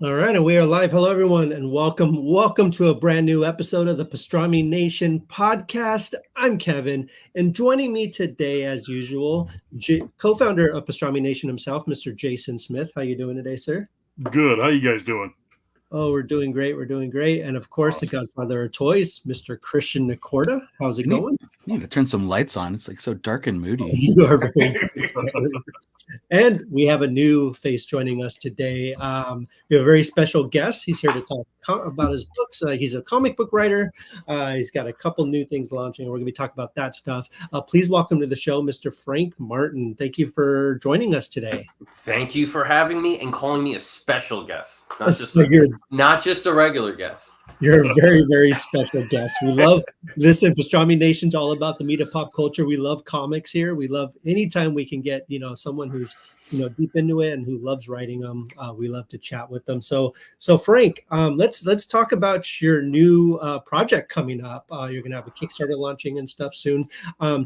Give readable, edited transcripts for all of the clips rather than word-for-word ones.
All right, and we are live. Hello, everyone, and welcome to a brand new episode of the Pastrami Nation Podcast. I'm Kevin, and joining me today, as usual, co-founder of Pastrami Nation himself, Mr. Jason Smith. How you doing today, sir? Good. How you guys doing? Oh, we're doing great. We're doing great. And of course, the godfather of toys, Mr. Christian Nacorda. How's it going? You need to turn some lights on. It's like so dark and moody. You are very And we have a new face joining us today. We have a very special guest. He's here to talk about his books. He's a comic book writer. He's got a couple new things launching. We're going to be talking about that stuff. Please welcome to the show, Mr. Frank Martin. Thank you for joining us today. Thank you for having me and calling me a special guest, not just a regular guest. You're a very, very special guest. We love, Pastrami Nation's all about the meat of pop culture. We love comics here. We love anytime we can get, someone who's, deep into it and who loves writing them. We love to chat with them. So Frank, let's talk about your new project coming up. You're going to have a Kickstarter launching and stuff soon.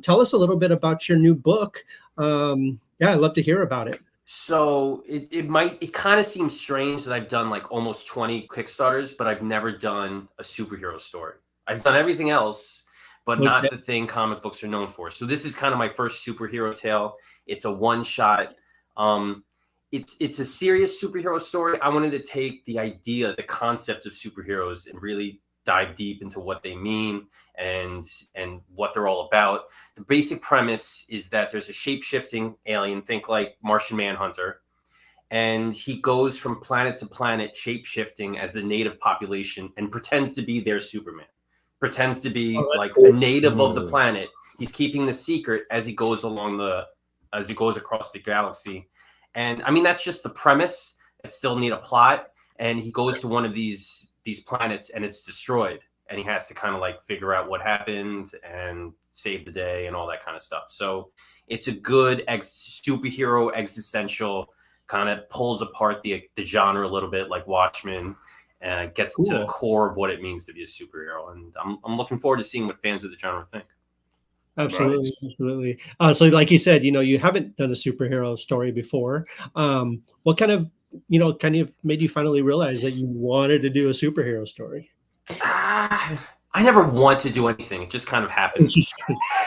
Tell us a little bit about your new book. I'd love to hear about it. So it kind of seems strange that I've done like almost 20 Kickstarters, but I've never done a superhero story. I've done everything else, but not the thing comic books are known for. So this is kind of my first superhero tale. It's a one-shot. It's a serious superhero story. I wanted to take the concept of superheroes and really dive deep into what they mean and what they're all about. The basic premise is that there's a shape-shifting alien, think like Martian Manhunter, and he goes from planet to planet shape-shifting as the native population and pretends to be their Superman, pretends to be a native of the planet. He's keeping the secret as he goes across the galaxy. And I mean, that's just the premise. It still need a plot. And he goes to one of these planets and it's destroyed. And he has to kind of like figure out what happened and save the day and all that kind of stuff. So it's a good superhero existential, kind of pulls apart the genre a little bit, like Watchmen, and gets to the core of what it means to be a superhero. And I'm looking forward to seeing what fans of the genre think. Absolutely. Right. Absolutely. So like you said, you haven't done a superhero story before. What kind of made you finally realize that you wanted to do a superhero story? I never want to do anything. It just kind of happens.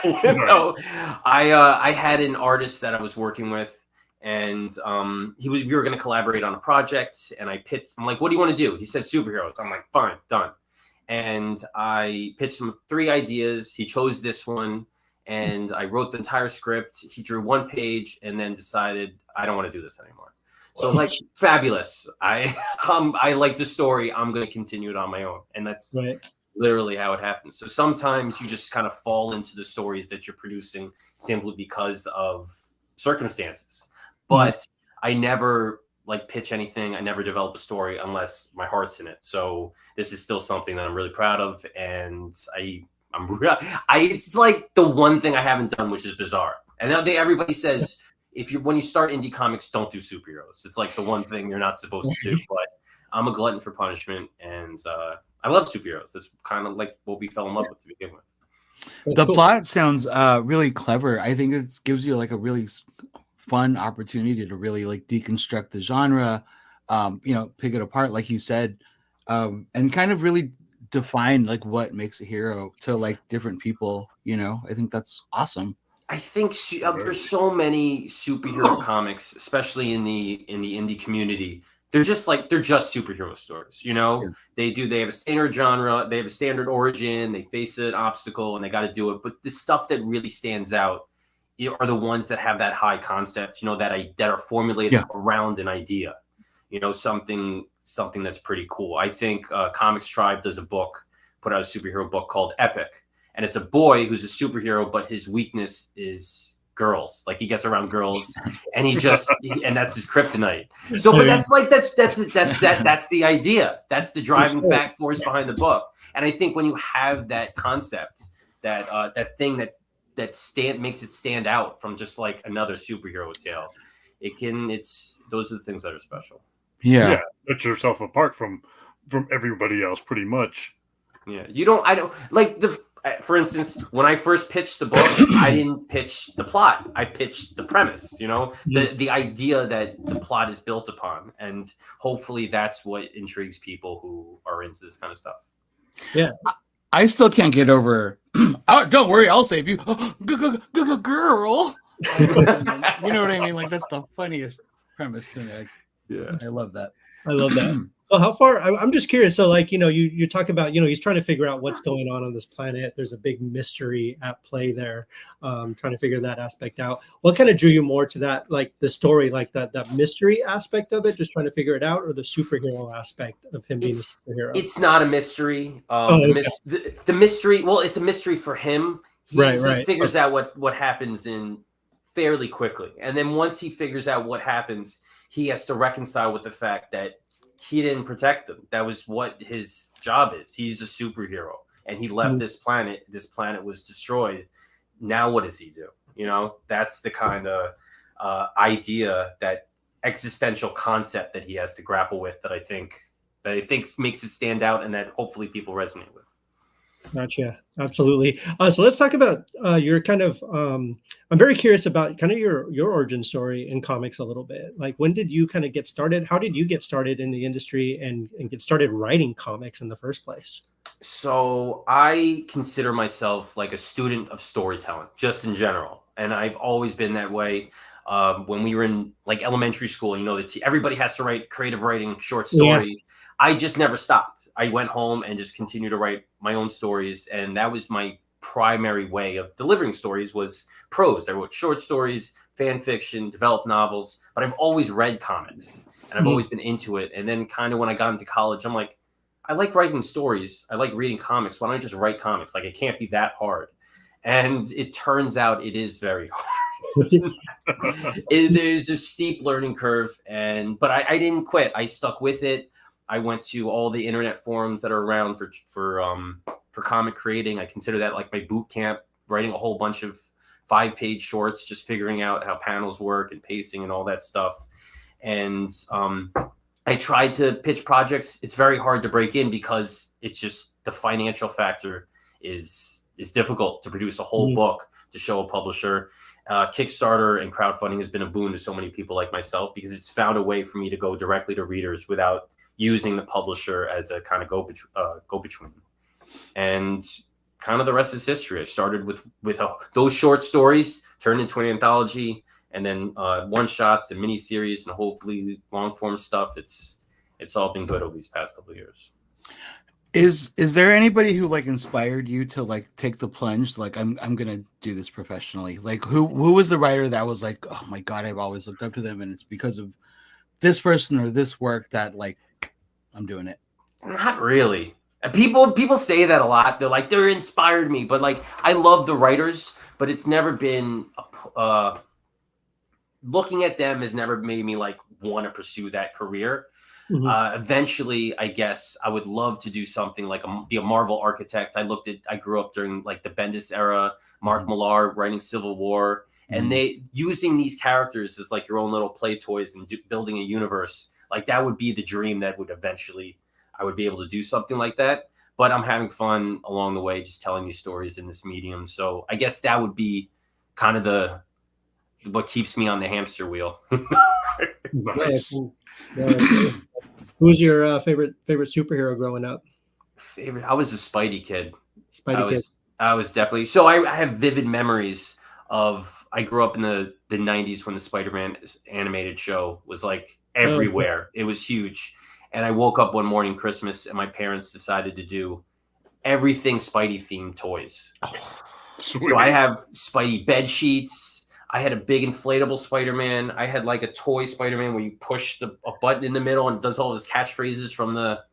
I had an artist that I was working with, and we were going to collaborate on a project, and I'm like, what do you want to do? He said superheroes. I'm like, fine, done. And I pitched him 3 ideas. He chose this one, and I wrote the entire script. He drew 1 page and then decided, I don't want to do this anymore. So I was like, fabulous. I like the story. I'm going to continue it on my own. And that's literally how it happens. So sometimes you just kind of fall into the stories that you're producing simply because of circumstances. But I never pitch anything. I never develop a story unless my heart's in it. So this is still something that I'm really proud of. And it's like the one thing I haven't done, which is bizarre. And now everybody says, when you start indie comics, don't do superheroes. It's like the one thing you're not supposed to do. But I'm a glutton for punishment, and I love superheroes. That's kind of like what we fell in love with to begin with. The plot sounds really clever. I think it gives you like a really fun opportunity to really like deconstruct the genre, pick it apart, like you said, and kind of really define like what makes a hero to like different people. I think that's awesome. I think there's so many superhero comics, especially in the indie community. They're just superhero stories, Yeah. They have a standard genre, they have a standard origin, they face an obstacle and they got to do it. But the stuff that really stands out are the ones that have that high concept, that are formulated around an idea, something that's pretty cool. I think Comics Tribe does put out a superhero book called Epic. And it's a boy who's a superhero, but his weakness is girls. Like he gets around girls, and and that's his kryptonite. So, but that's the idea. That's the driving force behind the book. And I think when you have that concept, that thing that makes it stand out from just like another superhero tale, those are the things that are special. Yeah, set yourself apart from everybody else, pretty much. Yeah, I don't like For instance, when I first pitched the book, I didn't pitch the plot. I pitched the premise, the idea that the plot is built upon. And hopefully that's what intrigues people who are into this kind of stuff. Yeah. I still can't get over, oh, don't worry, I'll save you. Girl. You know what I mean? Like, that's the funniest premise to me. Yeah. I love that. I love that. So how far, I'm just curious. So like, you talk about, he's trying to figure out what's going on this planet. There's a big mystery at play there. Trying to figure that aspect out. What kind of drew you more to that, like the story, like that mystery aspect of it, just trying to figure it out, or the superhero aspect of him being a superhero? It's not a mystery. The mystery, well, it's a mystery for him. He figures out what happens in fairly quickly. And then once he figures out what happens, he has to reconcile with the fact that he didn't protect them. That was what his job is. He's a superhero, and he left this planet. This planet was destroyed. Now what does he do? That's the kind of idea, that existential concept that he has to grapple with, that I think makes it stand out, and that hopefully people resonate with. Gotcha. Absolutely. So let's talk about your kind of, I'm very curious about kind of your origin story in comics a little bit. Like, when did you kind of get started? How did you get started in the industry and get started writing comics in the first place? So I consider myself like a student of storytelling, just in general. And I've always been that way. When we were in like elementary school, everybody has to write creative writing, short story. Yeah. I just never stopped. I went home and just continued to write my own stories. And that was my primary way of delivering stories, was prose. I wrote short stories, fan fiction, developed novels, but I've always read comics and I've always been into it. And then kind of when I got into college, I'm like, I like writing stories. I like reading comics. Why don't I just write comics? Like, it can't be that hard. And it turns out it is very hard. There's a steep learning curve. But I didn't quit. I stuck with it. I went to all the internet forums that are around for comic creating. I consider that like my boot camp, writing a whole bunch of 5-page shorts, just figuring out how panels work and pacing and all that stuff. And I tried to pitch projects. It's very hard to break in because it's just the financial factor is difficult to produce a whole book to show a publisher. Kickstarter and crowdfunding has been a boon to so many people like myself, because it's found a way for me to go directly to readers without using the publisher as a kind of go-between. And kind of the rest is history. I started with those short stories, turned into an anthology, and then one-shots and mini-series and hopefully long-form stuff. It's all been good over these past couple of years. Is there anybody who like inspired you to like take the plunge? Like, I'm gonna do this professionally. Like, who was the writer that was like, oh my God, I've always looked up to them, and it's because of this person or this work that like I'm doing it? Not really. People say that a lot. They're like, they're inspired me, but like, I love the writers, but it's never been looking at them has never made me like want to pursue that career. Eventually, I guess I would love to do something like be a Marvel architect. I grew up during like the Bendis era, Mark Millar writing Civil War, and they using these characters as like your own little play toys and building a universe. Like, that would be the dream that would eventually, I would be able to do something like that. But I'm having fun along the way, just telling these stories in this medium. So I guess that would be kind of what keeps me on the hamster wheel. Nice. Who was your favorite superhero growing up? I was a Spidey kid. I was definitely. So I have vivid memories of, I grew up in the 90s when the Spider-Man animated show was like everywhere. It was huge. And I woke up one morning, Christmas, and my parents decided to do everything Spidey themed toys. So I have Spidey bed sheets. I had a big inflatable Spider-Man. I had like a toy Spider-Man where you push a button in the middle and it does all his catchphrases from the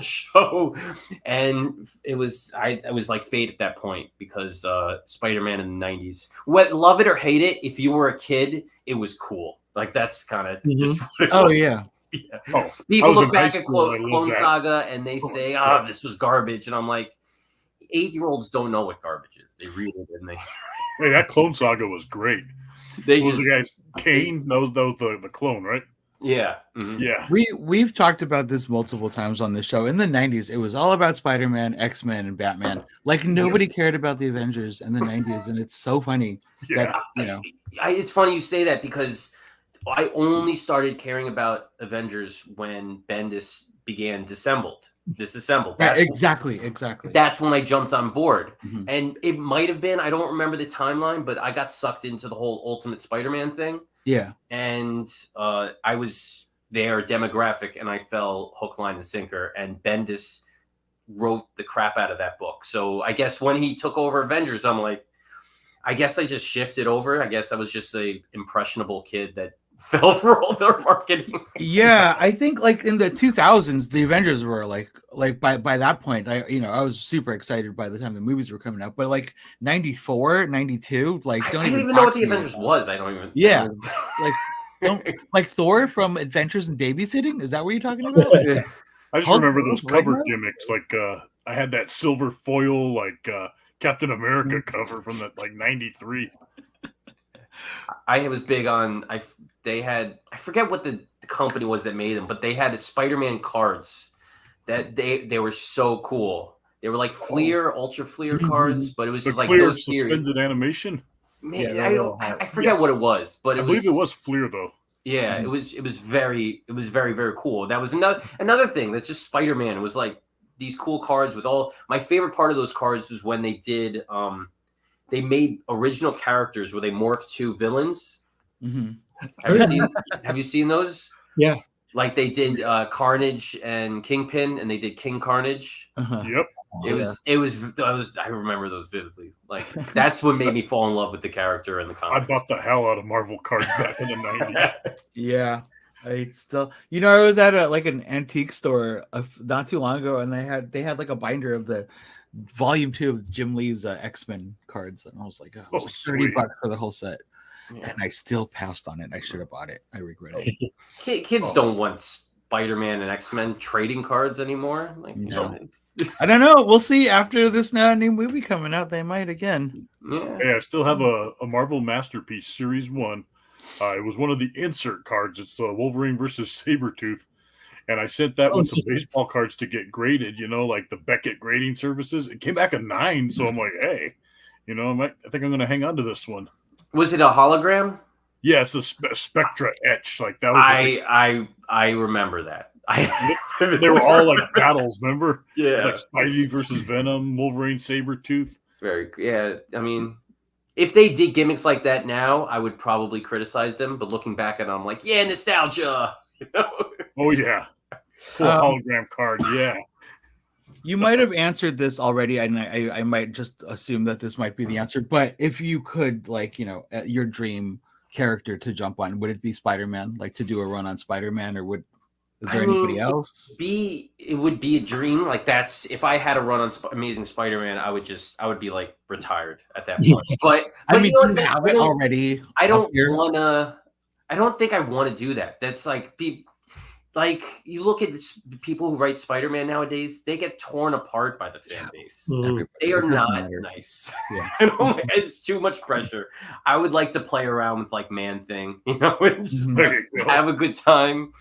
show. And I was like fate at that point, because Spider-Man in the 90s, love it or hate it, if you were a kid, it was cool. Like, that's kind of just what it was. Yeah. Yeah. Oh, people look back at Clone Saga and they say, this was garbage. And I'm like, 8-year-olds don't know what garbage is. They read it and they... Hey, that Clone Saga was great. Those guys, Kane, those the clone, right? Yeah. Yeah. We've talked about this multiple times on this show. In the 90s, it was all about Spider-Man, X-Men, and Batman. Like nobody cared about the Avengers in the 90s, and it's so funny Yeah. that It's funny you say that because I only started caring about Avengers when Bendis began Disassembled. Right, exactly. That's when I jumped on board. Mhm. And it might have been, I don't remember the timeline, but I got sucked into the whole Ultimate Spider-Man thing. Yeah. And I was their demographic, and I fell hook, line, and sinker. And Bendis wrote the crap out of that book. So I guess when he took over Avengers, I'm like, I guess I just shifted over. I guess I was just a impressionable kid that fell for all their marketing. Yeah, I think like in the 2000s, the Avengers were like by that point, I was super excited by the time the movies were coming out. But like 94, 92, like I don't even know what the Avengers was. I don't even. Yeah, like Thor from Adventures in Babysitting. Is that what you're talking about? I just remember those cover gimmicks. Like I had that silver foil like Captain America cover from that like 93. I was big on I forget what the company was that made them, but they had Spider-Man cards that they were so cool. They were like Fleer, Ultra Fleer cards, but it was just like those suspended animation. Man, I forget what it was, but I believe it was Fleer though. Yeah, it was very very cool. That was another thing that just Spider-Man was like these cool cards with all. My favorite part of those cards was when they did they made original characters where they morphed to villains. Mm-hmm. Have you seen those? Yeah. Like they did Carnage and Kingpin, and they did King Carnage. Uh-huh. Yep. It was. I remember those vividly. Like that's what made me fall in love with the character and the comics. I bought the hell out of Marvel cards back in the 90s. Yeah. I still, I was at an antique store not too long ago, and they had like a binder of the volume 2 of Jim Lee's X-Men cards, and I was like, $30 for the whole set. Yeah. And I still passed on it. I should have bought it. I regret it. Kids don't want Spider-Man and X-Men trading cards anymore. Like, no. I don't know. We'll see after this new movie coming out. They might again. Yeah, I still have a Marvel Masterpiece Series 1. It was one of the insert cards. It's Wolverine versus Sabretooth. And I sent that with some baseball cards to get graded, like the Beckett grading services. It came back a 9. So I'm like, hey, I think I'm going to hang on to this one. Was it a hologram? Yeah, it's a Spectra etch. Like that was. I remember that. They were all like battles. Remember? Yeah. It was like Spidey versus Venom, Wolverine, Sabretooth. Yeah. I mean, if they did gimmicks like that now, I would probably criticize them. But looking back at them, I'm like, yeah, nostalgia. Oh yeah, cool hologram card. Yeah. You might have answered this already, and I might just assume that this might be the answer. But if you could, your dream character to jump on, would it be Spider-Man? Like to do a run on Spider-Man, or is there anybody else? It would be a dream. Like that's if I had a run on Amazing Spider-Man, I would be like retired at that point. But I mean, you have it already. I don't think I want to do that. That's like you look at people who write Spider-Man nowadays, they get torn apart by the fan base. They are not nice. Yeah. It's too much pressure. I would like to play around with like Man-Thing, and just have a good time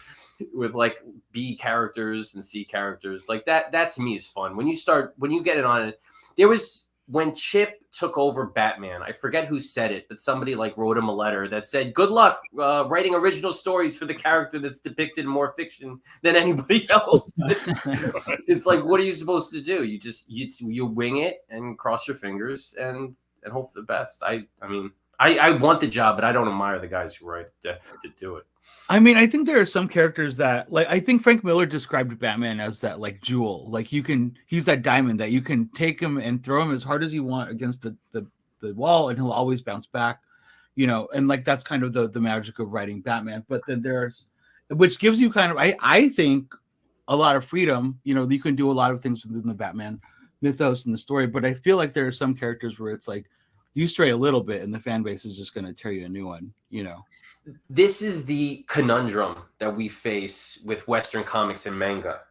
with like B characters and C characters. Like that to me is fun. When you get it on it, there was when Chip took over Batman, I forget who said it, but somebody like wrote him a letter that said, "Good luck writing original stories for the character that's depicted in more fiction than anybody else." It's like, what are you supposed to do? You just you wing it and cross your fingers and hope for the best. I mean, I want the job, but I don't admire the guys who write to do it. I mean, I think there are some characters that, like, I think Frank Miller described Batman as that, like, jewel. Like, he's that diamond that you can take him and throw him as hard as you want against the wall, and he'll always bounce back, and, like, that's kind of the magic of writing Batman. But then which gives you kind of, I think, a lot of freedom. You can do a lot of things within the Batman mythos and the story, but I feel like there are some characters where it's like, you stray a little bit and the fan base is just going to tear you a new one, This is the conundrum that we face with Western comics and manga.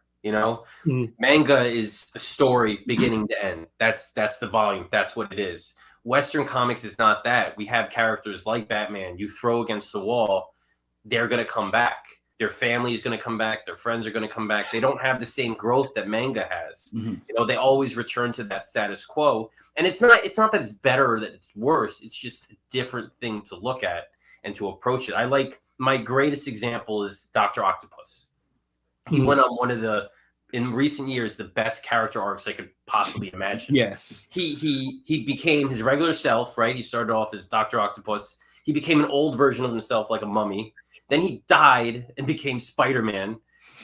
Manga is a story beginning to end. That's the volume. That's what it is. Western comics is not that. We have characters like Batman. You throw against the wall, they're going to come back. Their family is going to come back. Their friends are going to come back. They don't have the same growth that manga has. Mm-hmm. You know, they always return to that status quo. And it's not that it's better or that it's worse. It's just a different thing to look at and to approach it. I like, my greatest example is Dr. Octopus. He went on one of the, in recent years, the best character arcs I could possibly imagine. Yes. He became his regular self, right? He started off as Dr. Octopus. He became an old version of himself, like a mummy. Then he died and became Spider-Man.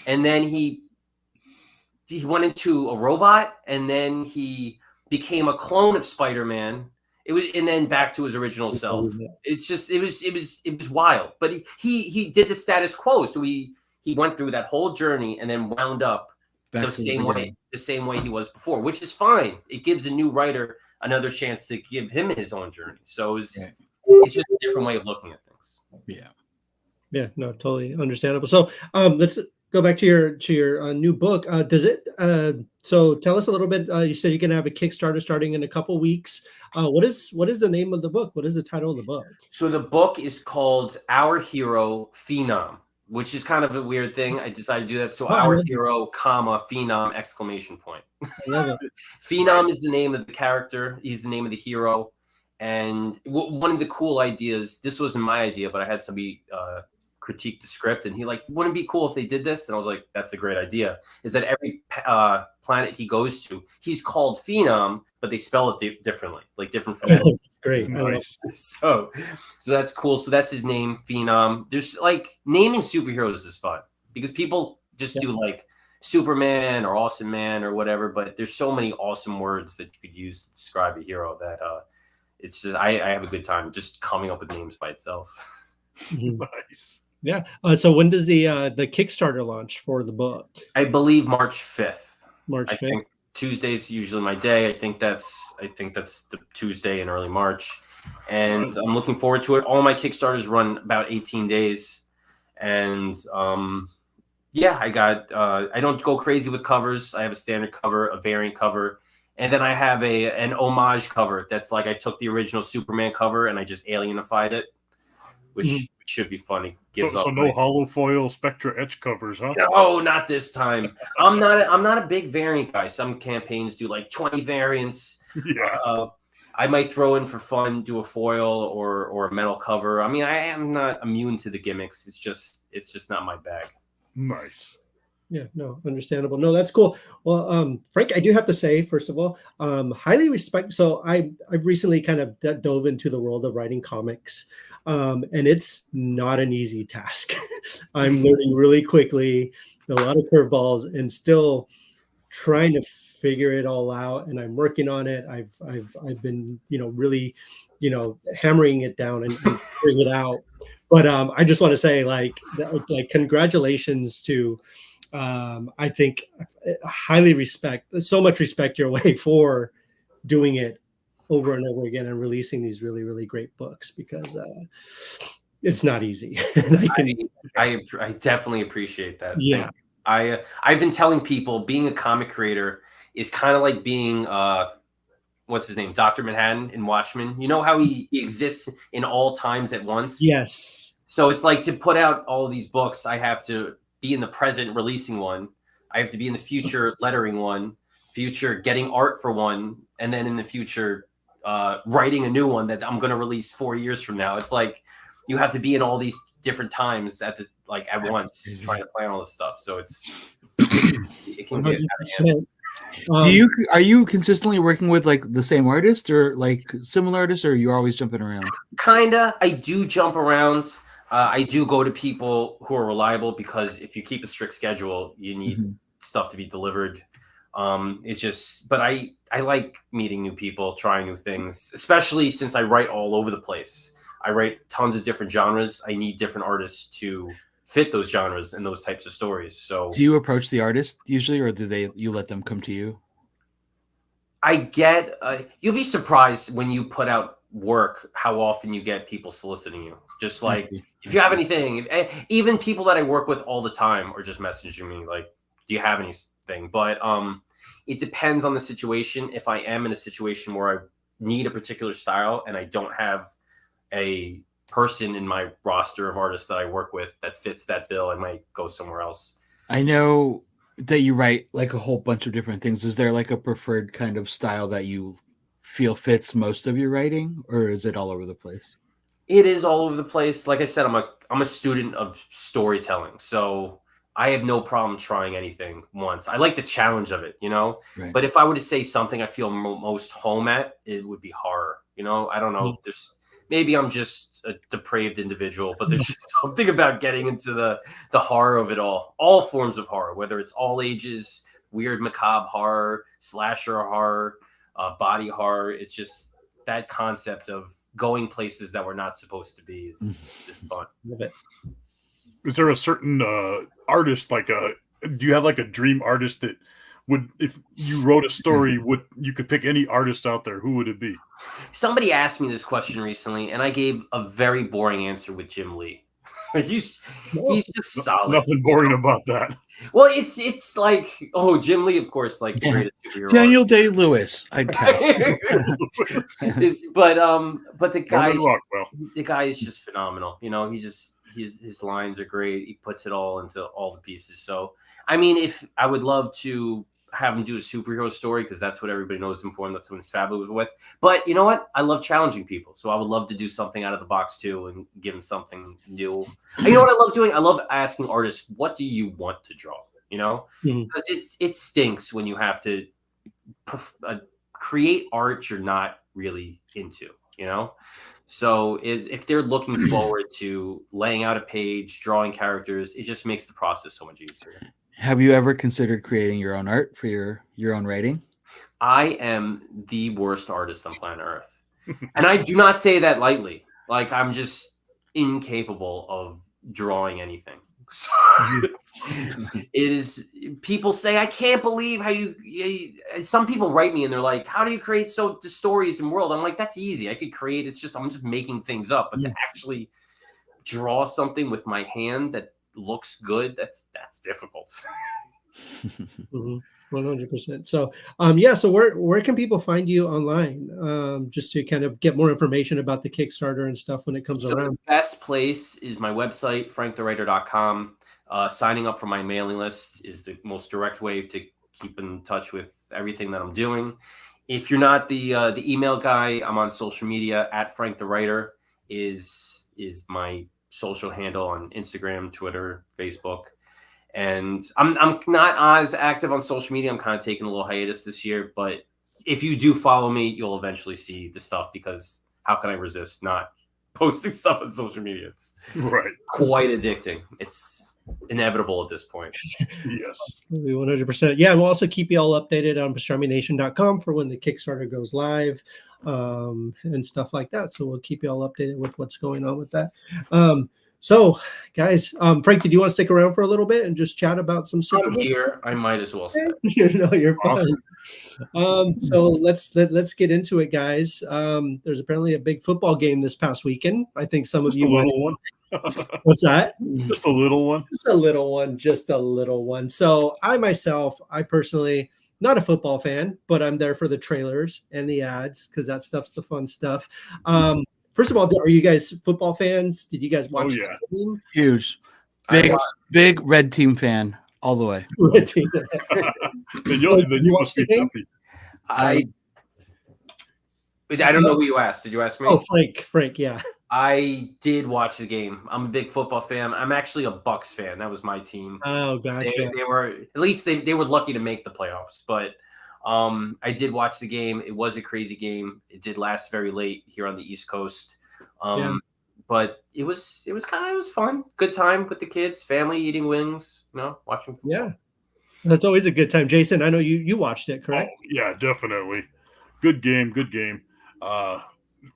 And then he went into a robot, and then he became a clone of Spider-Man. And then back to his original self. It's just, it was wild. But he did the status quo. So he went through that whole journey and then wound up the same way he was before, which is fine. It gives a new writer another chance to give him his own journey. So it's just a different way of looking at things. Yeah, no, totally understandable. So let's go back to your new book. Does it? So tell us a little bit. You said you're going to have a Kickstarter starting in a couple weeks. What is the name of the book? What is the title of the book? So the book is called Our Hero Phenom, which is kind of a weird thing. I decided to do that. So Our Hero, comma, Phenom, exclamation point. I love it. Phenom is the name of the character. He's the name of the hero. And one of the cool ideas, this wasn't my idea, but I had somebody critique the script, and he like, wouldn't it be cool if they did this? And I was like, that's a great idea. Is that every planet he goes to, he's called Phenom, but they spell it differently, like different phonetics. Great. Nice. So that's cool. So that's his name, Phenom. There's like, naming superheroes is fun because people just do like Superman or Awesome Man or whatever, but there's so many awesome words that you could use to describe a hero that it's just, I have a good time just coming up with names by itself. Nice. Yeah. So when does the Kickstarter launch for the book? I believe March 5th. March 5th. I think Tuesday's usually my day. I think that's the Tuesday in early March, and I'm looking forward to it. All my Kickstarters run about 18 days, and I got I don't go crazy with covers. I have a standard cover, a variant cover, and then I have an homage cover that's like I took the original Superman cover and I just alienified it, which should be funny. So no hollow foil Spectra etch covers, huh? No, not this time. I'm not a big variant guy. Some campaigns do like 20 variants. Yeah. I might throw in for fun, do a foil or a metal cover. I mean, I am not immune to the gimmicks. It's just not my bag. Nice. Yeah, no, understandable. No, that's cool. Well, Frank, I do have to say, first of all, highly respect. So I've recently kind of dove into the world of writing comics, and it's not an easy task. I'm learning really quickly, a lot of curveballs, and still trying to figure it all out. And I'm working on it. I've been, really, hammering it down and figuring it out. But I just want to say, like congratulations to. I think highly so much respect your way for doing it over and over again and releasing these really, really great books because it's not easy. And I definitely appreciate that. Yeah. I've been telling people being a comic creator is kind of like being what's his name? Dr. Manhattan in Watchmen. You know how he exists in all times at once? Yes. So it's like to put out all of these books, I have to be in the present releasing one. I have to be in the future lettering one, future getting art for one, and then in the future writing a new one that I'm going to release 4 years from now. It's like you have to be in all these different times at once trying to plan all this stuff. So it can get out of hand. Are you consistently working with like the same artist or like similar artists, or are you always jumping around? Kinda. I do jump around. I do go to people who are reliable because if you keep a strict schedule, you need stuff to be delivered. But I like meeting new people, trying new things, especially since I write all over the place. I write tons of different genres. I need different artists to fit those genres and those types of stories. So do you approach the artist usually, or you let them come to you? I get, you'll be surprised when you put out work, how often you get people soliciting you. Just like, if you have anything, even people that I work with all the time are just messaging me like, do you have anything? But it depends on the situation. If I am in a situation where I need a particular style and I don't have a person in my roster of artists that I work with that fits that bill, I might go somewhere else. I know that you write like a whole bunch of different things. Is there like a preferred kind of style that you feel fits most of your writing, or is it all over the place? It is all over the place. Like I said, I'm a student of storytelling, so I have no problem trying anything once. I like the challenge of it, you know. Right. But if I were to say something I feel most home at, it would be horror. You know, I don't know. Maybe I'm just a depraved individual, but there's just something about getting into the horror of it all forms of horror, whether it's all ages, weird macabre horror, slasher horror, body horror. It's just that concept of going places that we're not supposed to be is fun. Is there a certain artist, like do you have like a dream artist that would, if you wrote a story, you could pick any artist out there, who would it be? Somebody asked me this question recently, and I gave a very boring answer with Jim Lee. he's just solid. Nothing boring about that. Well, it's like, Jim Lee, of course, like the greatest superhero. Daniel Day-Lewis, I'd count. but the guy is just phenomenal. You know, his lines are great. He puts it all into all the pieces. So, I mean, if I would love to have him do a superhero story, because that's what everybody knows him for, and that's what he's fabulous with. But you know what? I love challenging people. So I would love to do something out of the box too and give him something new. You know what I love doing? I love asking artists, what do you want to draw? You know, because it stinks when you have to create art you're not really into, you know? So if they're looking forward to laying out a page, drawing characters, it just makes the process so much easier. Have you ever considered creating your own art for your own writing? I am the worst artist on planet Earth. And I do not say that lightly. Like, I'm just incapable of drawing anything. So it is, people say, I can't believe how some people write me and they're like, how do you create the stories and world? I'm like, that's easy. I could create, I'm just making things up. But to actually draw something with my hand that looks good, that's difficult. 100%. So so where can people find you online, just to kind of get more information about the Kickstarter and stuff when it comes around? The best place is my website, franktherewriter.com. Signing up for my mailing list is the most direct way to keep in touch with everything that I'm doing. If you're not the email guy, I'm on social media at franktherewriter is my social handle on Instagram, Twitter, Facebook. And I'm not as active on social media. I'm kind of taking a little hiatus this year, but if you do follow me, you'll eventually see the stuff, because how can I resist not posting stuff on social media? It's quite addicting. It's inevitable at this point. Yes. 100%. Yeah, we'll also keep you all updated on pastramination.com for when the Kickstarter goes live, and stuff like that. So we'll keep you all updated with what's going on with that. So, guys, Frank, did you want to stick around for a little bit and just chat about some super? I'm here. I might as well say. You're fine. So let's get into it, guys. There's apparently a big football game this past weekend. I think some of you. A little one. What's that? Just a little one. Just a little one. Just a little one. So I personally, not a football fan, but I'm there for the trailers and the ads, because that stuff's the fun stuff. First of all, are you guys football fans? Did you guys watch? Oh, yeah. The game? Huge. Big red team fan all the way. Red team. Then you must be happy. I don't know who you asked. Did you ask me? Oh, Frank, yeah. I did watch the game. I'm a big football fan. I'm actually a Bucks fan. That was my team. Oh, gotcha. They were, at least they were lucky to make the playoffs. But I did watch the game. It was a crazy game. It did last very late here on the East Coast. But it was fun. Good time with the kids, family, eating wings, watching football. Yeah. That's always a good time. Jason, I know you watched it, correct? Oh, yeah, definitely. Good game.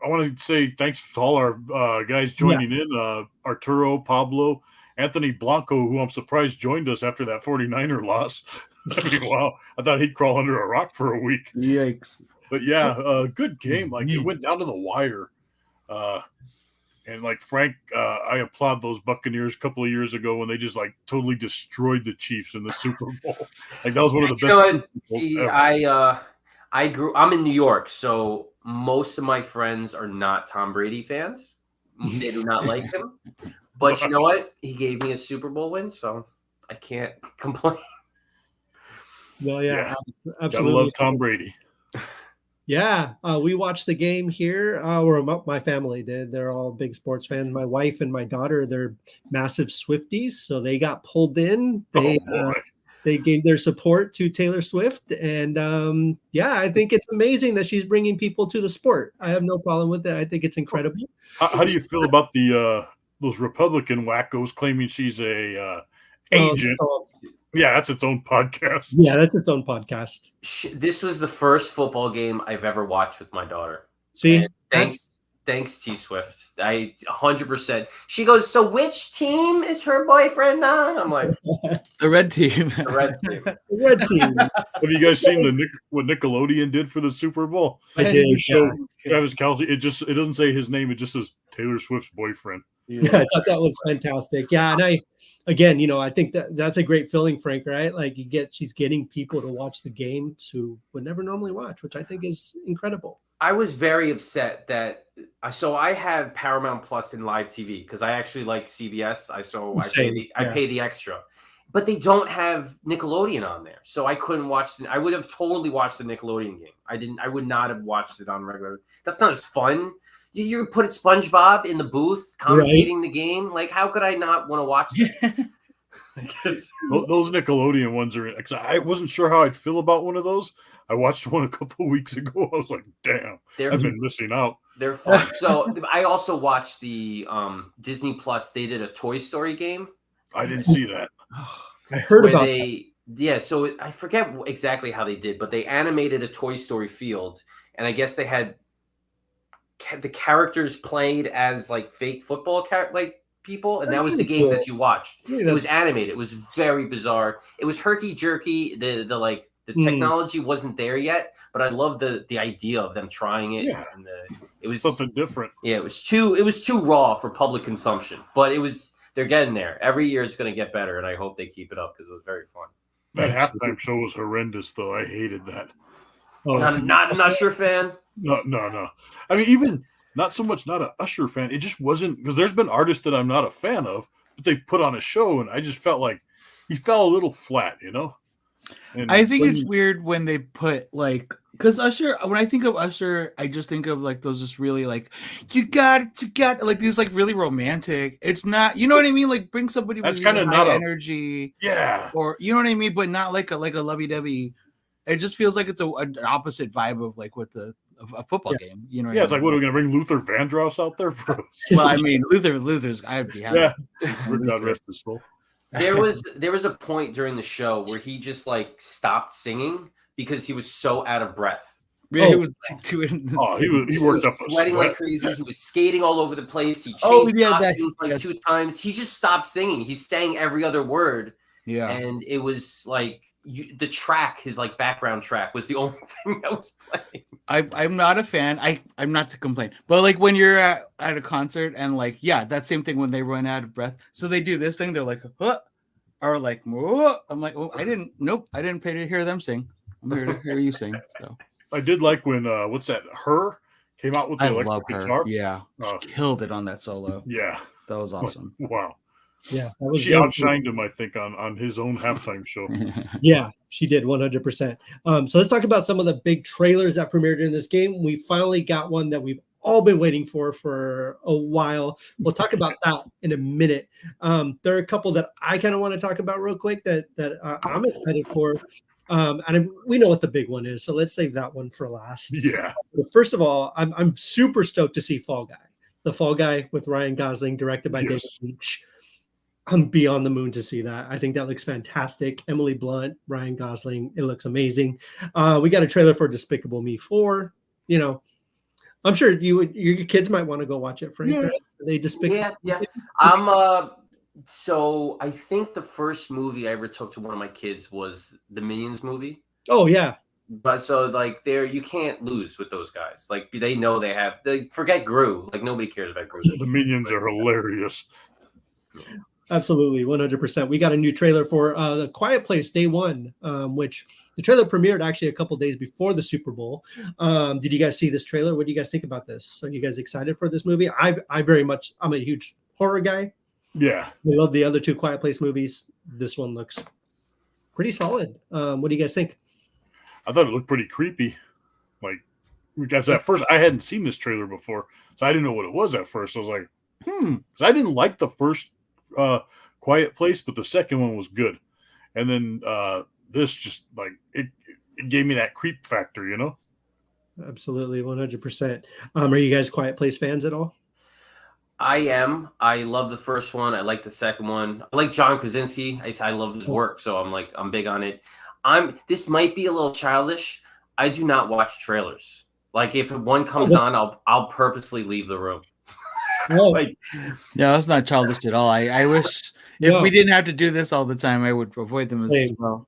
I want to say thanks to all our guys joining in. Arturo, Pablo, Anthony Blanco, who I'm surprised joined us after that 49er loss. I mean, wow. I thought he'd crawl under a rock for a week. Yikes. But yeah, good game. Like, it went down to the wire. And like Frank, I applaud those Buccaneers a couple of years ago when they just like totally destroyed the Chiefs in the Super Bowl. Like, that was one of the best Super Bowls ever. I'm in New York, so most of my friends are not Tom Brady fans. They do not like him. But you know what? He gave me a Super Bowl win, so I can't complain. Well, yeah. Gotta Absolutely. love Tom Brady. Yeah, we watched the game here, or my family did. They're all big sports fans. My wife and my daughter, they're massive Swifties, so they got pulled in. They gave their support to Taylor Swift, and yeah, I think it's amazing that she's bringing people to the sport. I have no problem with that. I think it's incredible. How do you feel about the those Republican wackos claiming she's a agent? Yeah, that's its own podcast. Yeah, that's its own podcast. This was the first football game I've ever watched with my daughter. See, thanks T Swift. 100%. She goes, so which team is her boyfriend on? I'm like, the red team. The red team. The red team. Have you guys seen what Nickelodeon did for the Super Bowl? I did. They show Travis Kelce. It doesn't say his name. It just says Taylor Swift's boyfriend. Yeah, I thought that was fantastic. Yeah, and I think that's a great feeling, Frank. Right? Like she's getting people to watch the games who would never normally watch, which I think is incredible. I was very upset that I have Paramount Plus in live TV because I actually like CBS. I pay the extra, but they don't have Nickelodeon on there, so I couldn't watch. I would have totally watched the Nickelodeon game. I would not have watched it on regular. That's not as fun. You put SpongeBob in the booth commentating the game. Like, how could I not want to watch it? Those Nickelodeon ones are. I wasn't sure how I'd feel about one of those. I watched one a couple of weeks ago. I was like, "Damn, I've been missing out." They're fun. So I also watched the Disney Plus. They did a Toy Story game. I didn't see that. I heard about that. Yeah, so I forget exactly how they did, but they animated a Toy Story field, and I guess they had the characters played as like fake football people, and that was the game that you watched. It was animated. It was very bizarre. It was herky jerky. The technology wasn't there yet, but I love the idea of them trying it. Yeah. And it was something different. Yeah, it was too raw for public consumption, but they're getting there. Every year it's going to get better, and I hope they keep it up because it was very fun. That halftime show was horrendous, though. I hated that. Oh, not an Usher fan. No. I mean, even not so much not an Usher fan. It just wasn't, because there's been artists that I'm not a fan of, but they put on a show, and I just felt like he fell a little flat, you know? And I think it's weird when they put because Usher, when I think of Usher, I just think of those just really you got like these really romantic. It's not, you know what I mean? Like bring somebody that's with kind of not energy. Yeah. Or you know what I mean? But not like a lovey-dovey. It just feels like it's an opposite vibe of with a football game. You know? Yeah, it's like, what are we gonna bring Luther Vandross out there for? Well, I mean, Luther's. I'd be happy. Yeah. God rest his soul. There was a point during the show where he just stopped singing because he was so out of breath. Yeah, he was doing this. Oh, he worked up a sweating like crazy. He was skating all over the place. He changed costumes 2 times. He just stopped singing. He sang every other word. Yeah, and it was the track, his background track, was the only thing that was playing. I'm not a fan. I'm not to complain, but when you're at a concert and that same thing when they run out of breath, so they do this thing. They're like, huh, or whoa. I'm like, oh, I didn't pay to hear them sing. I'm here to hear you sing. So I did like when what's that? Her came out with the electric guitar. Yeah, she killed it on that solo. Yeah, that was awesome. Wow. Yeah, she outshined him, I think, on his own halftime show. Yeah, she did 100%. So let's talk about some of the big trailers that premiered in this game. We finally got one that we've all been waiting for a while. We'll talk about that in a minute. There are a couple that I kind of want to talk about real quick that I'm excited for. And we know what the big one is, so let's save that one for last. Yeah. But first of all, I'm super stoked to see Fall Guy. The Fall Guy with Ryan Gosling, directed by David Leitch. I'm beyond the moon to see that. I think that looks fantastic. Emily Blunt, Ryan Gosling, it looks amazing. We got a trailer for Despicable Me 4. You know, I'm sure your kids might want to go watch it, Frank. Yeah. Right? Are they Despicable? Yeah. So I think the first movie I ever took to one of my kids was the Minions movie. Oh yeah. But so you can't lose with those guys. They know they forget Gru. Nobody cares about Gru. The Minions are hilarious. Absolutely, 100%. We got a new trailer for The Quiet Place Day One, which the trailer premiered actually a couple days before the Super Bowl. Did you guys see this trailer? What do you guys think about this? Are you guys excited for this movie? I'm a huge horror guy. Yeah. I love the other two Quiet Place movies. This one looks pretty solid. What do you guys think? I thought it looked pretty creepy. Like, because at first I hadn't seen this trailer before, so I didn't know what it was at first. I was like, because I didn't like the first Quiet Place, but the second one was good. And then this just like it gave me that creep factor, you know? Absolutely, 100%. Are you guys Quiet Place fans at all? I am. I love the first one. I like the second one. I like John Krasinski. I love his work, so I'm big on it. This might be a little childish. I do not watch trailers. Like if one comes on, I'll purposely leave the room. Like, no, that's not childish at all. I wish if we didn't have to do this all the time, I would avoid them as well.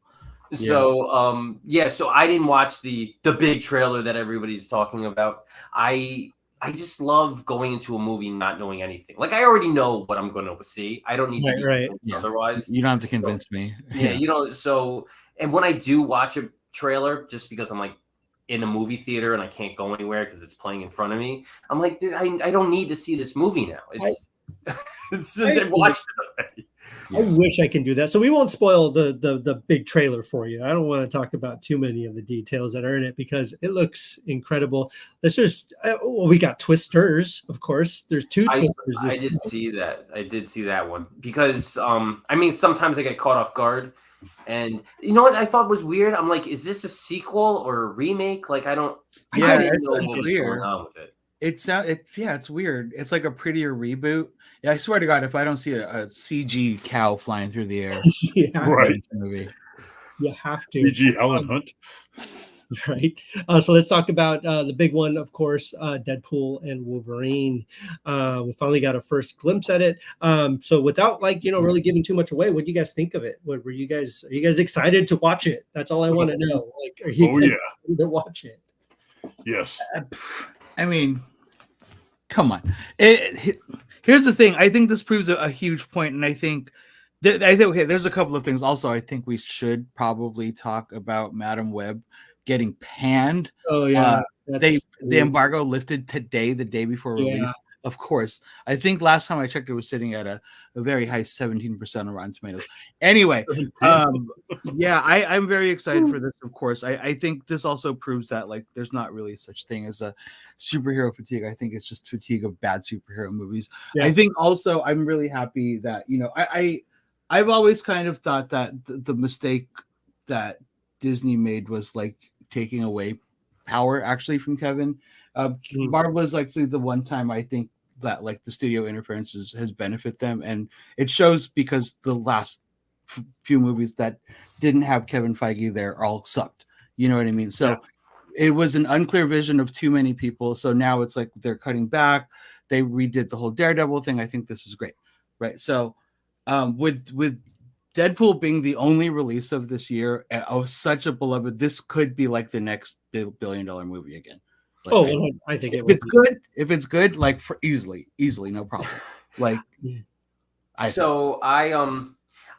So so I didn't watch the big trailer that everybody's talking about. I just love going into a movie not knowing anything. Like I already know what I'm going to see. I don't need to be convinced otherwise. You don't have to convince me. Yeah, you know. So, and when I do watch a trailer, just because I'm like in a movie theater and I can't go anywhere because it's playing in front of me, I'm like, I don't need to see this movie now. I've watched it already. I wish I can do that. So we won't spoil the big trailer for you. I don't want to talk about too many of the details that are in it because it looks incredible. Let's just we got twisters, of course. There's two twisters. I did see that. I did see that one because sometimes I get caught off guard. And you know what I thought was weird? I'm like, is this a sequel or a remake? Like I didn't know what was going on with it. It's weird. It's like a prettier reboot. Yeah, I swear to God, if I don't see a CG cow flying through the air, right? Movie, you have to. CG Helen Hunt, right? So let's talk about the big one, of course, Deadpool and Wolverine. We finally got a first glimpse at it. So without really giving too much away, what do you guys think of it? Are you guys excited to watch it? That's all I want to know. Like, are you guys excited to watch it? Yes. I mean, come on. Here's the thing. I think this proves a huge point, and I think there's a couple of things. Also, I think we should probably talk about Madam Web getting panned. Oh yeah, the embargo lifted today, the day before release. Of course, I think last time I checked, it was sitting at a very high 17% on Rotten Tomatoes. Anyway, I'm very excited for this. Of course, I think this also proves that there's not really such thing as a superhero fatigue. I think it's just fatigue of bad superhero movies. Yeah. I think also I'm really happy that I've always kind of thought that the mistake that Disney made was taking away power actually from Kevin. Marvel is actually the one time I think that the studio interference has benefited them, and it shows because the last few movies that didn't have Kevin Feige there all sucked. You know what I mean? So it was an unclear vision of too many people. So now it's they're cutting back. They redid the whole Daredevil thing. I think this is great, right? So with Deadpool being the only release of this year, such a beloved, this could be the next $1 billion movie again. I think if it's good, for easily, no problem.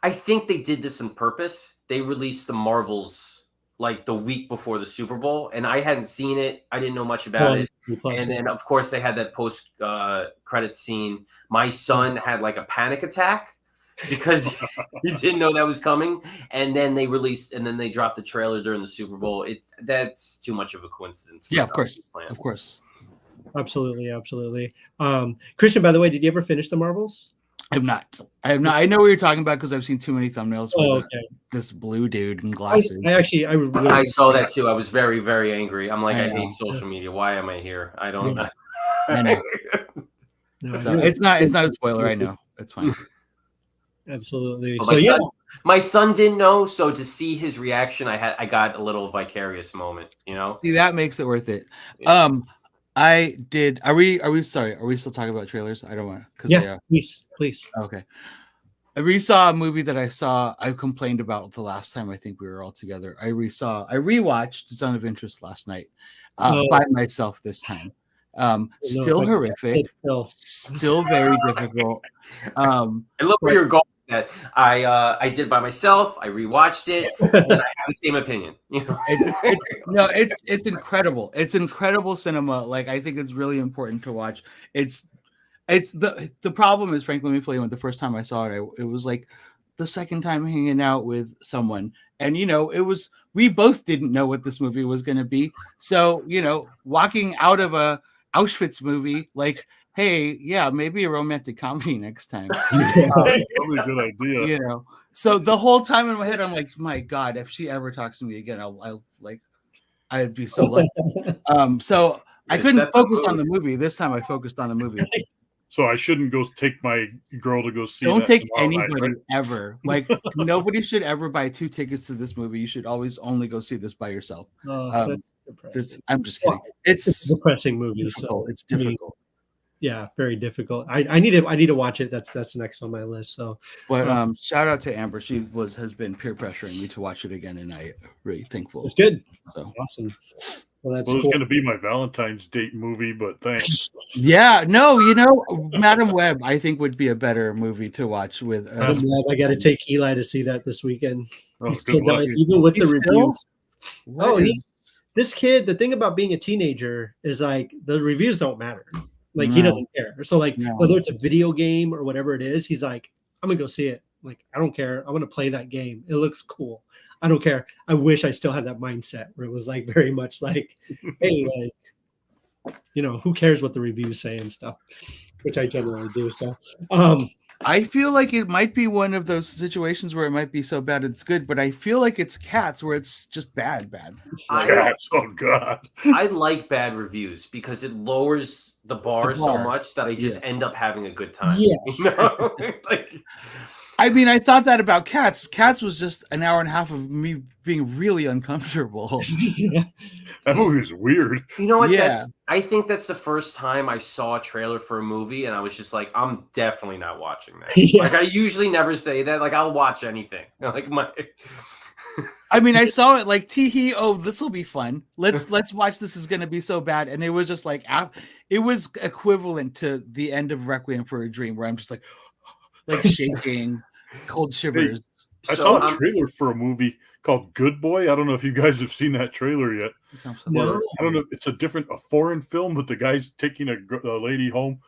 I think they did this on purpose. They released the Marvels the week before the Super Bowl, and I hadn't seen it. I didn't know much about it. And then, of course, they had that post credit scene. My son had a panic attack because he didn't know that was coming. And then they dropped the trailer during the Super Bowl. That's too much of a coincidence. Of course. Absolutely. Christian, by the way, did you ever finish the Marvels? I have not. I know what you're talking about because I've seen too many thumbnails with this blue dude in glasses. I saw that too. I was very, very angry. I'm I hate social media. Why am I here? I don't know. I know. So it's not a spoiler. I know. It's fine. Absolutely. My son didn't know, so to see his reaction, I got a little vicarious moment. See, that makes it worth it. Yeah. I did. Are we sorry? Are we still talking about trailers? I don't want to. Please. Okay. I resaw a movie that I complained about the last time I think we were all together. I rewatched Zone of Interest last night by myself this time. Still horrific. It's still very difficult. I love where you're going. That I did by myself. I rewatched it, and I have the same opinion. You know? It's incredible. It's incredible cinema. Like, I think it's really important to watch. It's the problem is, frankly, let me play with the first time I saw it. It was like the second time hanging out with someone, and we both didn't know what this movie was going to be. So walking out of a Auschwitz movie, like, hey, yeah, maybe a romantic comedy next time. Probably a good idea. So the whole time in my head, I'm like, my God, if she ever talks to me again, I'd be so lucky. So I couldn't focus on the movie. This time I focused on the movie. So I shouldn't go take my girl to go see. Don't take anybody ever. Like, nobody should ever buy 2 tickets to this movie. You should always only go see this by yourself. That's depressing. I'm just kidding. It's a depressing movie. Difficult. So it's difficult. Yeah, very difficult. I need to watch it. That's next on my list. So, but shout out to Amber. She has been peer pressuring me to watch it again, and I really thankful. It's good. So awesome. Well, it's going to be my Valentine's date movie, but thanks. Yeah, no, Madam Web, I think would be a better movie to watch with. Madam Web, I got to take Eli to see that this weekend. Oh, good luck. Even with the reviews. This kid. The thing about being a teenager is like the reviews don't matter. Like he doesn't care. So like whether it's a video game or whatever it is, he's like, I'm gonna go see it. Like, I don't care. I'm gonna play that game. It looks cool. I don't care. I wish I still had that mindset where it was like very much like, hey, like, who cares what the reviews say and stuff, which I generally do. So I feel like it might be one of those situations where it might be so bad it's good, but I feel like it's Cats where it's just bad. Cats, oh God. I like bad reviews because it lowers the bar so much that I just end up having a good time. Yes. I mean, I thought that about Cats. Cats was just an hour and a half of me being really uncomfortable. That movie was weird. You know what? I think that's the first time I saw a trailer for a movie, and I was just like, I'm definitely not watching that. Like, I usually never say that. Like, I'll watch anything. I mean, I saw it like, tee-hee, oh, this will be fun. Let's watch. This is going to be so bad. And it was just like, it was equivalent to the end of Requiem for a Dream, where I'm just like shaking. Cold shivers. I saw a trailer for a movie called Good Boy. I don't know if you guys have seen that trailer yet. No. I don't know. It's a foreign film, but the guy's taking a lady home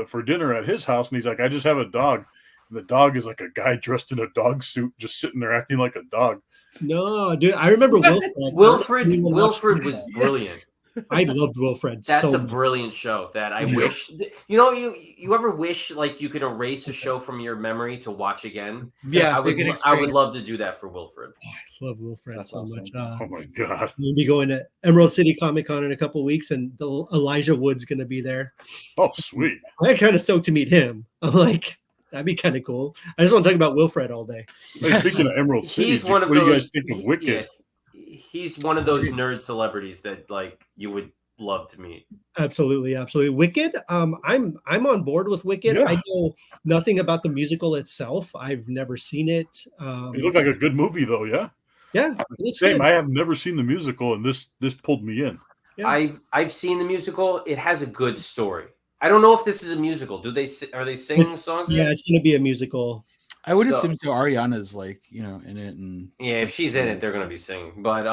for dinner at his house, and he's like, I just have a dog. And the dog is like a guy dressed in a dog suit, just sitting there acting like a dog. No, dude, I remember Wilfred was brilliant. Yes. I loved Wilfred. That's a brilliant show that I wish, you ever wish like you could erase a show from your memory to watch again? Yeah, I would love to do that for Wilfred. I love Wilfred so much. Oh my God. We'll be going to Emerald City Comic Con in a couple of weeks, and Elijah Wood's going to be there. Oh, sweet. I'm kind of stoked to meet him. I'm like, that'd be kind of cool. I just want to talk about Wilfred all day. Hey, speaking of Emerald City, what do you guys think of Wicked? Yeah. He's one of those nerd celebrities that like you would love to meet. Absolutely. Wicked. I'm on board with Wicked. Yeah. I know nothing about the musical itself. I've never seen it. It looked like a good movie, though. Yeah. Yeah. Same. I have never seen the musical, and this pulled me in. Yeah. I've seen the musical. It has a good story. I don't know if this is a musical. Are they singing songs? Yeah, it's going to be a musical. I would assume so. Ariana's like, in it, and if she's in it, they're gonna be singing. But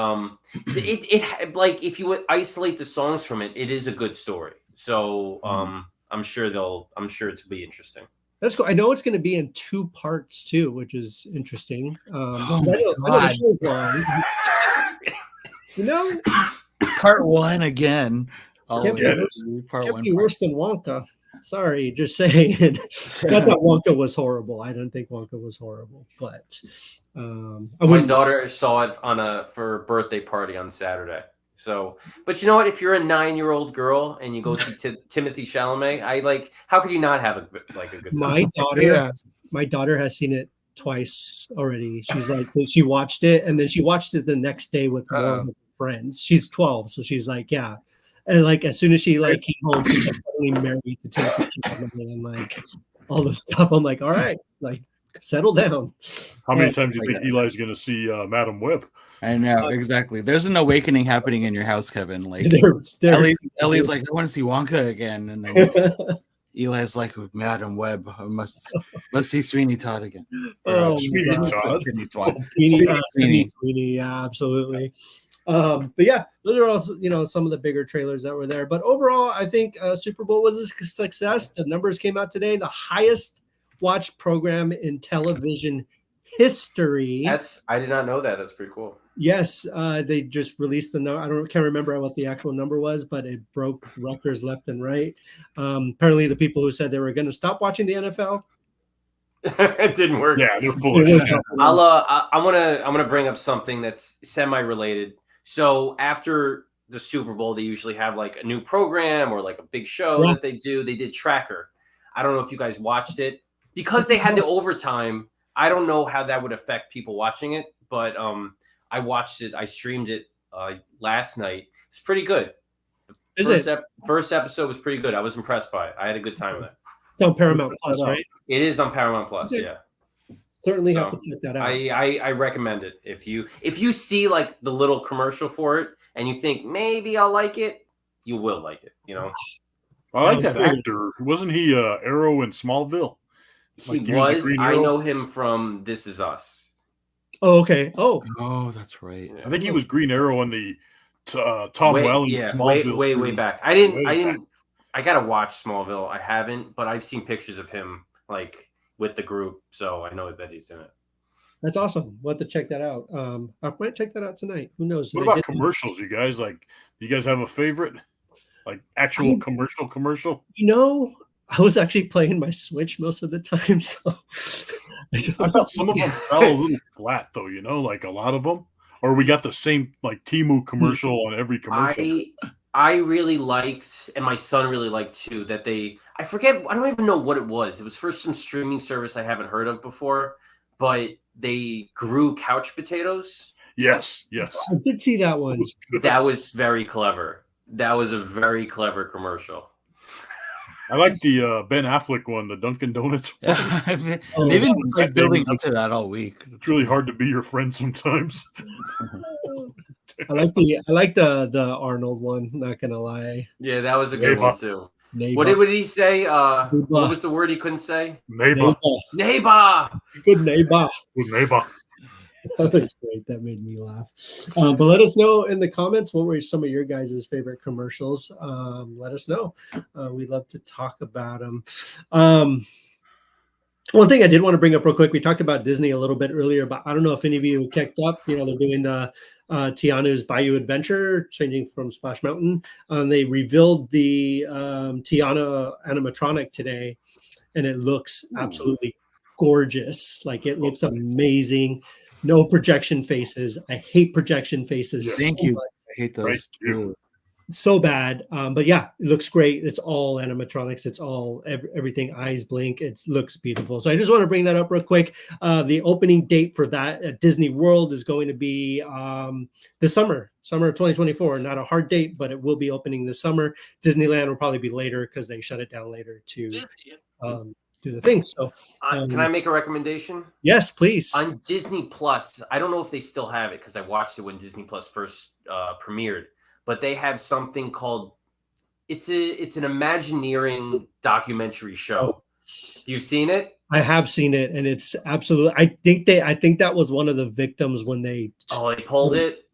it like if you would isolate the songs from it, it is a good story. So I'm sure it's gonna be interesting. That's cool. I know it's going to be in 2 parts too, which is interesting. I know the show's long. Part 1 again. Can't be worse than Wonka. Sorry, just saying. Not that Wonka was horrible. I don't think Wonka was horrible, but my daughter saw it for a birthday party on Saturday. So, but you know what? If you're a 9-year-old girl and you go see Timothy Chalamet, how could you not have a good time? My daughter has seen it twice already. She's like, she watched it, and then she watched it the next day with more of her friends. She's 12, so she's like, yeah. And like as soon as she came home, she was totally married to Timothy Chalamet and like all this stuff. I'm like, all right, like settle down. How many times do you think Eli's going to see Madam Web? I know, exactly. There's an awakening happening in your house, Kevin. Like Ellie's like, I want to see Wonka again, and then Eli's like, Madam Web, I must see Sweeney Todd again. Sweeney Todd. Sweeney, yeah, absolutely. But yeah, those are also some of the bigger trailers that were there. But overall, I think Super Bowl was a success. The numbers came out today. The highest watched program in television history. I did not know that. That's pretty cool. Yes, they just released the number. Can't remember what the actual number was, but it broke records left and right. Apparently, the people who said they were going to stop watching the NFL. It didn't work. Yeah, they're full of shit. I'm gonna bring up something that's semi-related. So after the Super Bowl, they usually have like a new program or like a big show that they do. They did Tracker. I don't know if you guys watched it because they had the overtime. I don't know how that would affect people watching it, but I watched it. I streamed it last night. It's pretty good. First episode was pretty good. I was impressed by it. I had a good time with it. It's on Paramount Plus, right? It is on Paramount Plus. Okay. Yeah. Certainly have to check that out. I recommend it. If you see like the little commercial for it and you think maybe I'll like it, you will like it. I like that actor. Wasn't he Arrow in Smallville? He was. I know him from This Is Us. Oh, okay. Oh, that's right. I think he was Green Arrow in the Tom Welling. Yeah, way back. I gotta watch Smallville. I haven't, but I've seen pictures of him like with the group, so I know that he's in it. That's awesome. We'll have to check that out. I might check that out tonight. Who knows? What about commercials, you guys? Like, you guys have a favorite? Like actual commercial? I was actually playing my Switch most of the time, so I thought some of them fell a little flat, though. Like a lot of them, or we got the same like Temu commercial on every commercial. I really liked, and my son really liked too, that I forget, I don't even know what it was. It was for some streaming service I haven't heard of before, but they grew couch potatoes. Yes. I did see that one. That was very clever. That was a very clever commercial. I like the Ben Affleck one, the Dunkin' Donuts one. They've been building up to that all week. It's really hard to be your friend sometimes. I like the Arnold one. Not gonna lie. Yeah, that was a good one too. Neighbor. What did he say? What was the word he couldn't say? Neighbor. Good neighbor. That was great. That made me laugh. But let us know in the comments what were some of your guys' favorite commercials. Let us know. We'd love to talk about them. One thing I did want to bring up real quick, we talked about Disney a little bit earlier, but I don't know if any of you kept up. They're doing the Tiana's Bayou Adventure, changing from Splash Mountain. They revealed the Tiana animatronic today, and it looks absolutely gorgeous. Like, it looks amazing. No projection faces. I hate projection faces. Thank you. I hate those. Right. So bad. But yeah, it looks great. It's all animatronics. It's all everything. Eyes blink. It looks beautiful. So I just want to bring that up real quick. The opening date for that at Disney World is going to be this summer of 2024. Not a hard date, but it will be opening this summer. Disneyland will probably be later because they shut it down later to do the thing. So can I make a recommendation? Yes, please. On Disney Plus, I don't know if they still have it because I watched it when Disney Plus first premiered, but they have something called it's an Imagineering documentary show. You've seen it? I have seen it, and it's absolutely. I think that was one of the victims when they pulled it.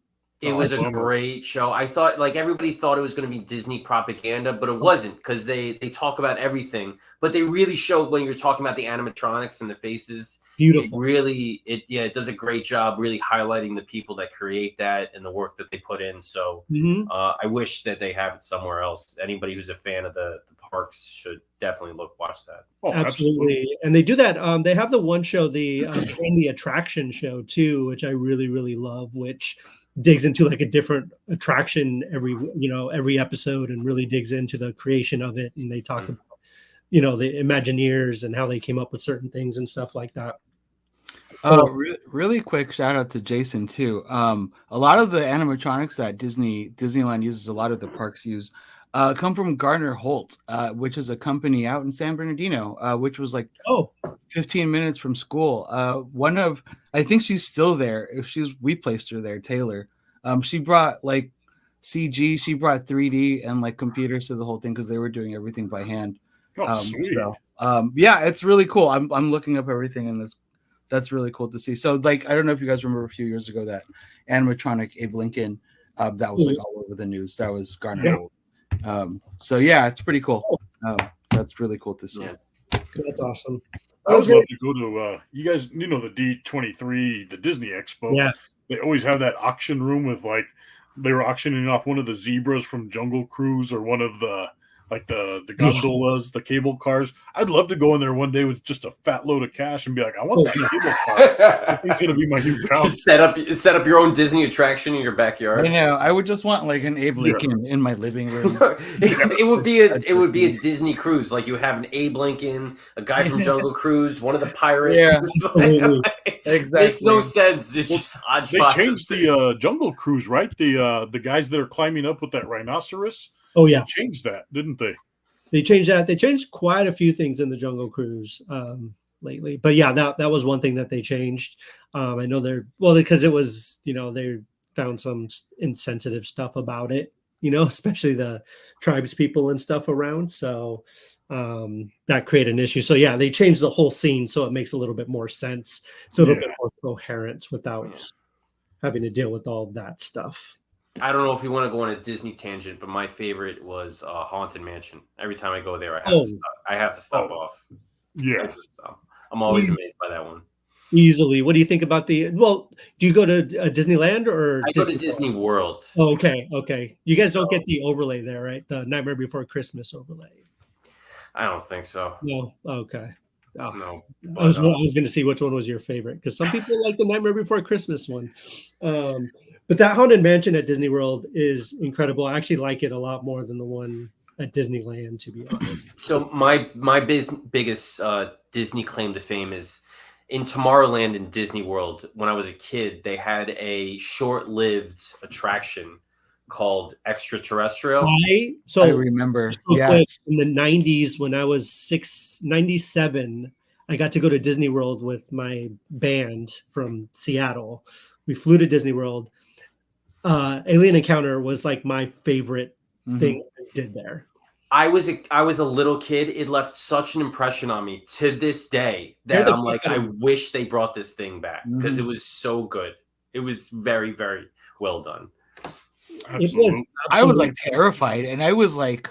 It was a great show. I thought, like, everybody thought it was going to be Disney propaganda, but it wasn't, because they talk about everything. But they really showed, when you're talking about the animatronics and the faces. Beautiful. It does a great job really highlighting the people that create that and the work that they put in. So I wish that they have it somewhere else. Anybody who's a fan of the parks should definitely watch that. Oh, absolutely. And they do that. They have the one show, the attraction show too, which I really, really love, which digs into like a different attraction every episode and really digs into the creation of it. And they talk about, the Imagineers and how they came up with certain things and stuff like that. Really quick shout out to Jason too. A lot of the animatronics that Disneyland uses, a lot of the parks use, come from Gardner Holt, which is a company out in San Bernardino, which was like 15 minutes from school. I think she's still there. We placed her there, Taylor. She brought like CG, she brought 3D and like computers to the whole thing because they were doing everything by hand. Sweet. So yeah, it's really cool. I'm looking up everything, and that's really cool to see. So like, I don't know if you guys remember a few years ago that animatronic Abe Lincoln that was like all over the news. That was Gardner Holt. So yeah, it's pretty cool. That's really cool to see. Yeah. That's awesome. I would love to go to you guys, the D23, the Disney Expo. Yeah. They always have that auction room with like they were auctioning off one of the zebras from Jungle Cruise or one of the the gondolas, the cable cars. I'd love to go in there one day with just a fat load of cash and be like, I want that cable car. It's gonna be my new pound. Set up your own Disney attraction in your backyard. I know. I would just want like an Abe Lincoln in my living room. it would be a Disney cruise. Like you have an Abe Lincoln, a guy from Jungle Cruise, one of the pirates. Yeah, exactly. Makes no sense. It's just hodgepodge. They changed the Jungle Cruise, right? The guys that are climbing up with that rhinoceros. Oh yeah, they changed that, didn't they? They changed that. They changed quite a few things in the Jungle Cruise lately. But yeah, that was one thing that they changed. I know because it was they found some insensitive stuff about it. Especially the tribes people and stuff around. So that created an issue. So yeah, they changed the whole scene so it makes a little bit more sense. It's a little bit more coherent without having to deal with all that stuff. I don't know if you want to go on a Disney tangent, but my favorite was Haunted Mansion. Every time I go there, I have to stop off. Yeah, I'm always amazed by that one. Easily. What do you think about do you go to Disneyland or? I go to Disney World. Oh, okay. You guys don't get the overlay there, right? The Nightmare Before Christmas overlay. I don't think so. No. Okay. Oh, no. But, I was going to see which one was your favorite because some people like the Nightmare Before Christmas one. But that Haunted Mansion at Disney World is incredible. I actually like it a lot more than the one at Disneyland, to be honest. So my biggest Disney claim to fame is in Tomorrowland in Disney World. When I was a kid, they had a short-lived attraction called Extraterrestrial. I remember. Yes. In the 90s, when I was 97, I got to go to Disney World with my band from Seattle. We flew to Disney World. Alien Encounter was like my favorite thing I did there. I was a little kid. It left such an impression on me to this day that I'm like, I wish they brought this thing back because it was so good. It was very, very well done. Absolutely. I was like terrified, and I was like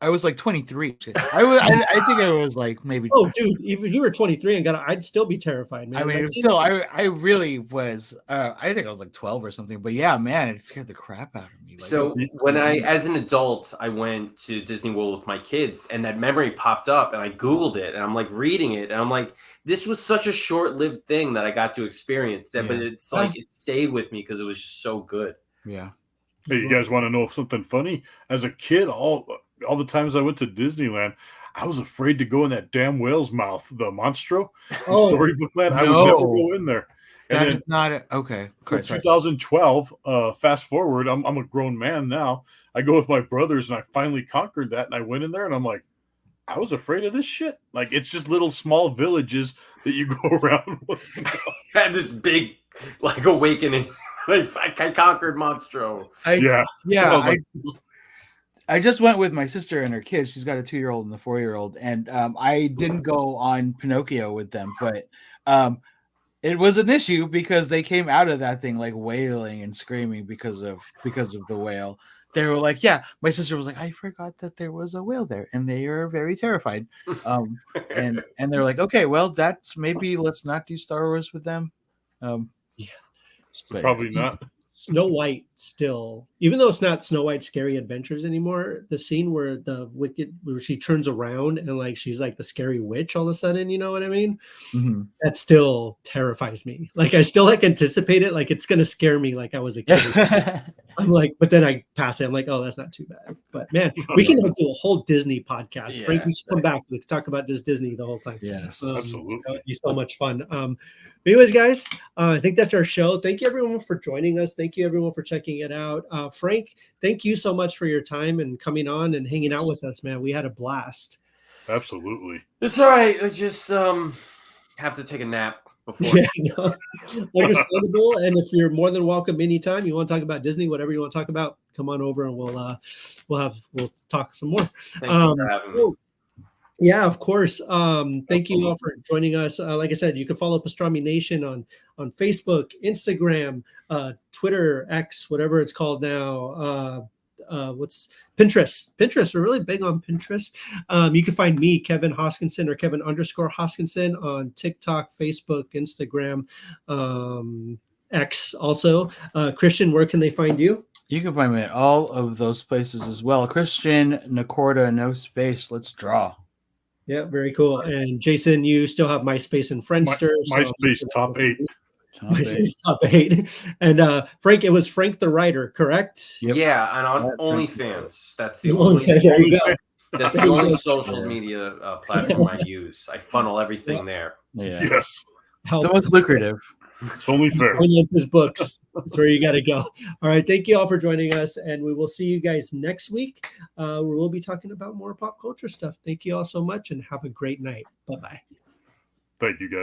23. I think I was like maybe. Oh, dude! If you were 23 and I'd still be terrified, man. I mean, I really was. I think I was like 12 or something. But yeah, man, it scared the crap out of me. Like, so when as an adult, I went to Disney World with my kids, and that memory popped up, and I Googled it, and I'm like reading it, and I'm like, this was such a short-lived thing that I got to experience. But it's like it stayed with me because it was just so good. Yeah. Hey, you guys want to know something funny? As a kid, all the times I went to Disneyland, I was afraid to go in that damn whale's mouth, the Monstro, Storybook Land. I would never go in there. And that is not okay. In 2012, fast forward, I'm a grown man now. I go with my brothers, and I finally conquered that. And I went in there, and I'm like, I was afraid of this shit. Like, it's just little small villages that you go around with. Had this big awakening. I conquered Monstro. I just went with my sister and her kids. She's got a 2-year-old and a 4-year-old, and I didn't go on Pinocchio with them, but it was an issue because they came out of that thing like wailing and screaming because of the whale. They were like, yeah. My sister was like, I forgot that there was a whale there, and they are very terrified. And they're like, okay, well, that's maybe let's not do Star Wars with them. Probably not. Snow White still, even though it's not Snow White's Scary Adventures anymore, the scene where where she turns around and like she's like the scary witch all of a sudden, you know what I mean? Mm-hmm. That still terrifies me. Like I still like anticipate it, like it's gonna scare me like I was a kid. I'm like, but then I pass it. I'm like, oh, that's not too bad. But man, we can do a whole Disney podcast. Yeah, Frank, you should come back. We can talk about just Disney the whole time. Yes, absolutely. That would be so much fun. Anyways, guys, I think that's our show. Thank you everyone for joining us. Thank you everyone for checking it out. Frank, thank you so much for your time and coming on and hanging out with us, man. We had a blast. Absolutely. It's all right. I just have to take a nap before. Yeah, no, understandable. And if you're more than welcome anytime you want to talk about Disney, whatever you want to talk about, come on over and we'll talk some more. Thank you for having me. Yeah, of course. Thank you all for joining us. Like I said, you can follow Pastrami Nation on Facebook, Instagram, Twitter, X, whatever it's called now. What's Pinterest? We're really big on Pinterest. You can find me, Kevin Hoskinson, or Kevin_Hoskinson on TikTok, Facebook, Instagram, X also. Christian, where can they find you? You can find me at all of those places as well. Christian, Nacorda, no space. Let's draw. Yeah, very cool. And Jason, you still have MySpace and Friendster. MySpace top 8. MySpace top 8. And Frank, it was Frank the Writer, correct? Yep. Yeah, and on OnlyFans. That's the Okay, only. there you go. That's the only social media platform I use. I funnel everything there. Yeah. Yes. Help. The most lucrative. It's only fair. His books. That's where you got to go. All right. Thank you all for joining us. And we will see you guys next week. Where we'll be talking about more pop culture stuff. Thank you all so much and have a great night. Bye-bye. Thank you, guys.